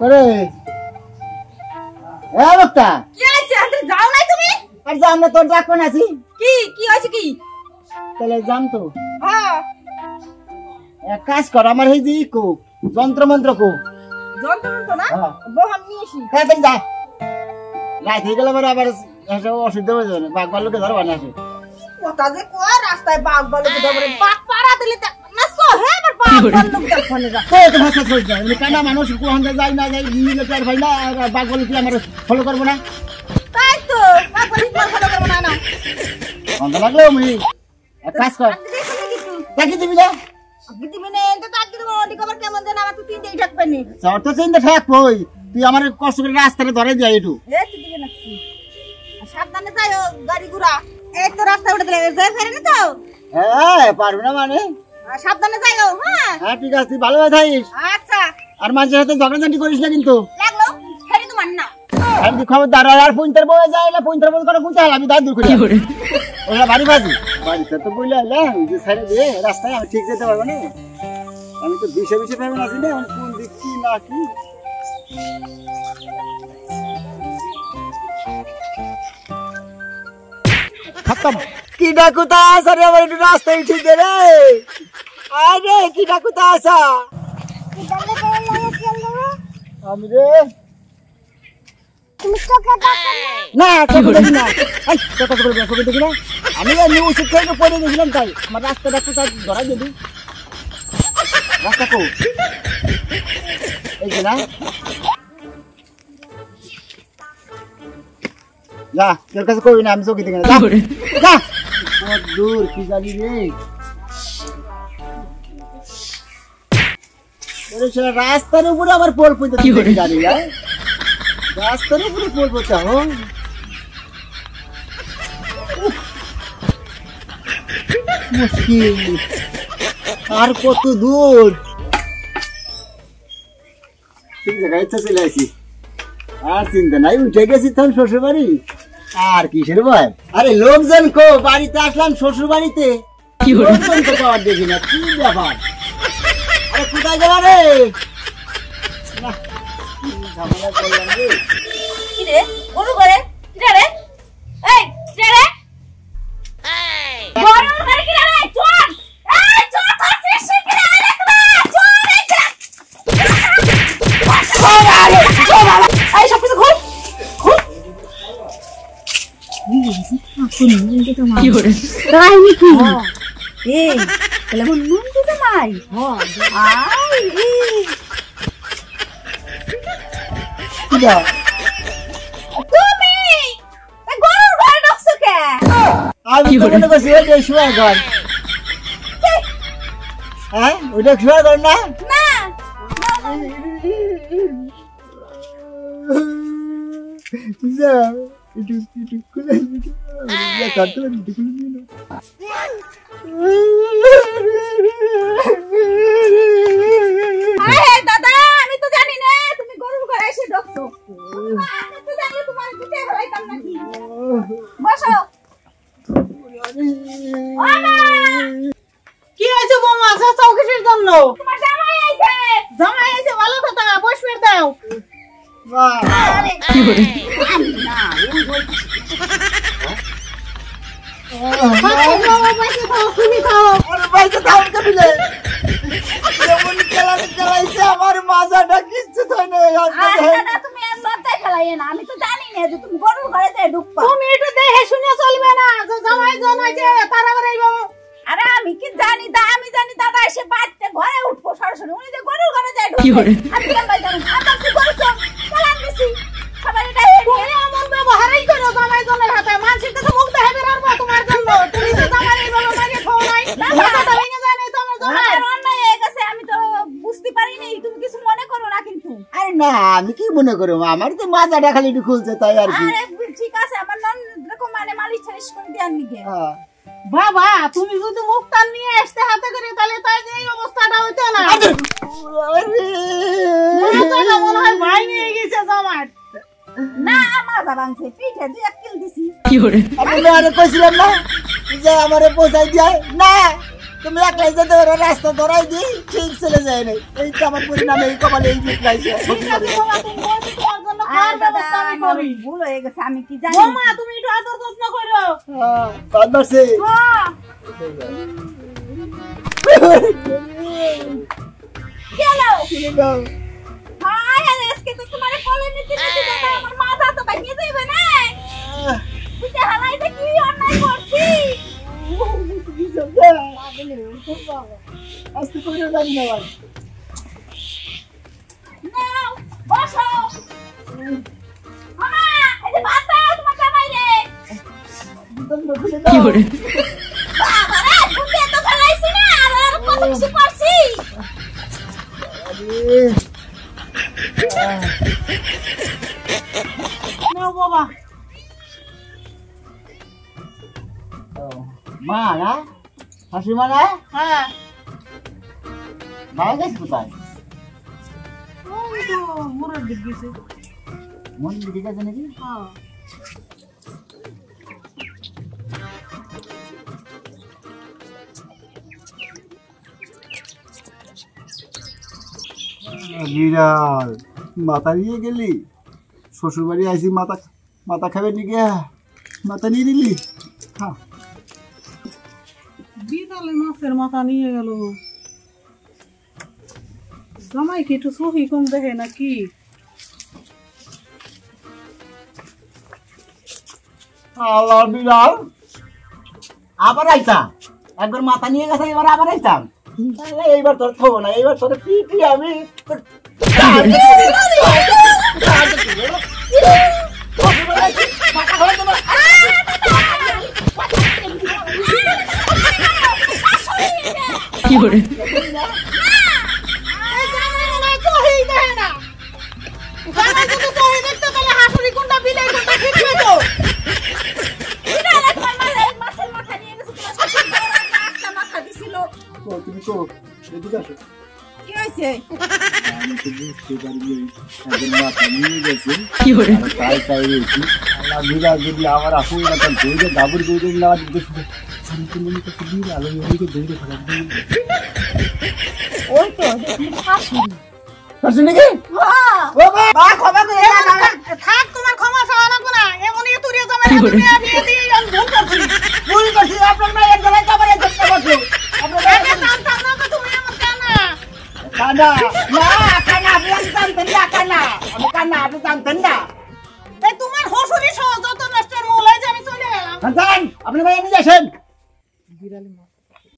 করে এ বক্তা কি আছে আন্তে যাও নাই তুমি আর যা আমরা তোর ডাক কোন আছি কি কি হইছে কি তাহলে যাম তো হ্যাঁ এক কাজ কর আমার এই যে কো যন্ত্র মন্ত্র কো যন্ত্র তো না হ্যাঁ বহাম নিয়ে আসি হ্যাঁ তাই যা রাত হয়ে গেলে আবার এসে অসুবিধা হয়ে যাবে বাঘ ভাল্লুকে ধরবা না আসে কথা যে কয় রাস্তায় বাঘ ভাল্লুকে ধরে বাঘ পাড়া দিলে না সহে আবার বাঘ ভাল্লুকে ফোনে যা কই তো ভাষা কই যায় কানা মানুষ কোন যায় না যায় নিলে তার ভাই না বাঘ ভাল্লুকে আমার ফলো করব না তাই তো বাঘ ভাল্লুকে ফলো করব না না অন্ধ লাগলো আমি এক কাজ কর দেখি দিবি না দিদিমিনে এটা তাক দিব ওদি খবর কেমন জানা আমার তো চিন্তাই থাকবে নি তোর তো চিন্তা থাক কই তুই আমার কষ্ট করে রাস্তায় ধরে যাই একটু এ তুই দিবি না সাবধানে যাও গাড়ি ঘোড়া এই তো রাস্তা উঠে দিলে যাই ফেরে না তো হ্যাঁ পারবি না মানে সাবধানে যাও হ্যাঁ হ্যাঁ ঠিক আছে তুই ভালো থাকিস আচ্ছা আর মাঝে হাতে ঝগড়াঝাটি করিস না কিন্তু লাগলো ফেরি তো মান না আমি খবরদার আর পইন্টার বয়ে যায় না পইন্টার বল করে গুছাল আমি দাঁত দূর করি ওরা বাড়ি বাজি বাড়িতে তো বইলে আইলা যে সাইডে দিয়ে রাস্তায় আমি ঠিক যেতে পারবো না আমি তো বিশে বিশে পাবেন আছি না কোন দিক কি না কি খতম কি ডাকুতা আরে আমার একটু রাস্তায় ঠিক দে রে আরে কি ডাকুতা আসা আমি রে তুমি চোখে দেখো না চোখে দেখি না এই কথা করে চোখে দেখি না আমি নিউজ থেকে পড়ে গেছিলাম তাই আমার রাস্তাটা কোথায় ধরা দিবি রাস্তা কো এই যে না যা তোর কাছে কই না আমি চোখে দেখি না যা যা কত দূর কি জানি রে এর সেটা রাস্তার উপরে আমার পোল পড়তে কি জানি না রাস্তার উপরে পোল পড়তে হো মুশকিল আর কত দূর ঠিক জায়গায় চলে আসি আর চিন্তা নাই উঠে গেছি তো শ্বশুর বাড়ি আর কিসের ভয় আরে লোকজন কো বাড়িতে আসলাম শ্বশুর বাড়িতে লোকজন তো পাওয়ার দেখি না কি ব্যাপার আরে কোথায় গেল রে না ঝামেলা করলাম রে কি রে গরু করে কি রে এই কি রে গরু করে কি রে চল এই চল করছিস কি রে চল এই সব কিছু ঘুর ঘুর কি করে তাই নাকি এই তাহলে মন মন দিতে নাই আই তুমি গরুর ঘরে ঢুকছো কে আমি তো মনে করছি ওইটা শুয়া ঘর হ্যাঁ ওইটা শুয়া ঘর না না যা একটু খুলে কাটতে একটু খুলে নিয়ে আরে দাদা আমি তো জানি না তুমি গরুর ঘরে এসে ঢুকছো আমি তো জানি তোমার দিতে হলাইতাম নাকি বসো কি হয়েছে বৌমা চৌকিসের জন্য তোমার জামাই আইছে ভালো কথা বসবে দাও আরে কি করে না আমার মাজাটা কিচ্ছু তুমি লজ্জায় ফেলাইয়ে না আমি তো জানি না যে তুমি গরুর ঘরে যাই ঢুকবা তুমি একটু দেখে শুনে চলবে না যে জামাই জন হয়েছে তার আবার এইভাবে আরে আমি কি জানি আমি জানি দাদা এসে বাড়িতে ঘরে উঠবো সরাসরি উনি যে গরুর ঘরে যাই ঢুকবে আমি কেন ভাই জানি আমরা কি করছো চালান দিছি সবাই এটা তুমি এমন ব্যবহারই করো জামাই জনের হাতে মানুষের কাছে মুখ দেখাবে রাখবো তোমার জন্য তুমি তো জামাই এইভাবে মারিয়ে খাও নাই মাথাটা ভেঙে যায় নাই তোমার জামাই অন্যায় হয়ে গেছে আমি তো বুঝতে পারিনি তুমি কিছু মনে করো না কিন্তু আরে না আমি কি মনে করো আমার তো মাজাটা খালি একটু খুলছে তাই আর কি আরে ঠিক আছে আমার নন এরকম মানে মালিশ ছালিশ করে দেন নিকে বাবা তুমি যদি মুখ টান নিয়ে আসতে হাতে করে তাহলে তাই যে এই অবস্থাটা হইতো না মাথাটা মনে হয় ভাই নিয়ে গেছে জামাই না মাজা ভাঙছে পিঠে দুই এক কিল দিছি আমি আরে কইছিলাম না যে আমারে পৌঁছাই দিয়ে না তুমি একলাই যেতে পারো, রাস্তা ধরাই দিই ঠিক চলে যায় না। এই তো আমার পরিণামে এই কপালে এই জিত লাইছে। ঠিক আছে বাবা, তুমি বলছি তোমার জন্য খাওয়ার ব্যবস্থা আমি করি। ভুল হয়ে গেছে, আমি কি জানি। বৌমা তুমি একটু আদর যত্ন করো। বাদ বাড়ছে। হ্যাঁ, গেলো। হায়, আর আজকে তো তোমার কোলে নিতে নিতে তো আমার মাথা তো ভেঙে যাবে না। বুঝে হালাইতে কি অন্যায় করছি। আজকে করে জানি না ভাই। নাও, বসো। মামা, এই যে ভাত দাও তোমার জামাইরে। কি করে? বাবা রে, বুঝে তো ফেলাইছি না, আর কত কিছু করছি। নাও বাবা। মা না? শাশুড়ি মা না? হ্যাঁ, মারা গেছে কোথায়? ওই তো মুরের দিক গেছে। মন ঠিক আছে নাকি? হ্যাঁ, বিড়াল মাথা নিয়ে গেলি, শ্বশুর বাড়ি আইসি, মাথা মাথা খাবে নি গিয়া, মাথা নিয়ে নিলি, খা। বিড়ালে মাছের মাথা নিয়ে গেল। জামাই কি একটু সহি কম দেখে নাকি? আল্লাহ বিড়াল আবার আইতাম, একবার মাথা নিয়ে গেছে, এবার আবার আইতাম। তাহলে এইবার তোর থবো না, এইবার তোর পিটি আমি কি করে? এই জামাই না সহি দেখে না। জামাই যদি সহি দেখতে তাহলে হাসুরি কোনটা বিলাই কোনটা ঠিক হইতো। বিড়ালে তোমার মাছের মাথা নিয়ে গেছে, তোমার শ্বশুর বড় একটা মাথা দিছিল। তুমি তো এদিকে আসো। কি হয়েছে? আমি তো বুঝতে পারি একজন মাথা নিয়ে গেছে, কি করে? তাই তাই রয়েছি। আল্লাহ বিড়াল যদি আমার আসে না, তার দৌড়ে গাবুর দৌড়ে না দেখে আমি তো মনে করছি বিড়াল, আমি ওইদিকে দৌড়ে খারাপ ওই তো দেখি শাশুড়ি। শাশুড়ি নাকি? হ্যাঁ, ও মা ক্ষমা করে দাও না। থাক, তোমার ক্ষমা চাওয়া লাগবে না। এমনই তুরিয়া জামাই বিয়ে দিয়ে আমি ভুল করছি। ভুল করছি, আপনার মায়ের গলায় কাপড়ে ধরতে পারছো। আপনার আমি জানতাম না যে তুমি এমন জানা। কানা না, কানা আপনি জানতেন না, কানা আমি কানা আপনি জানতেন না। এই তোমার হসুরি সহ যত নষ্টের মূল, এই যে আমি চলে গেলাম। জান আপনি ভাই নিয়ে আসেন। বিড়ালি মাছ।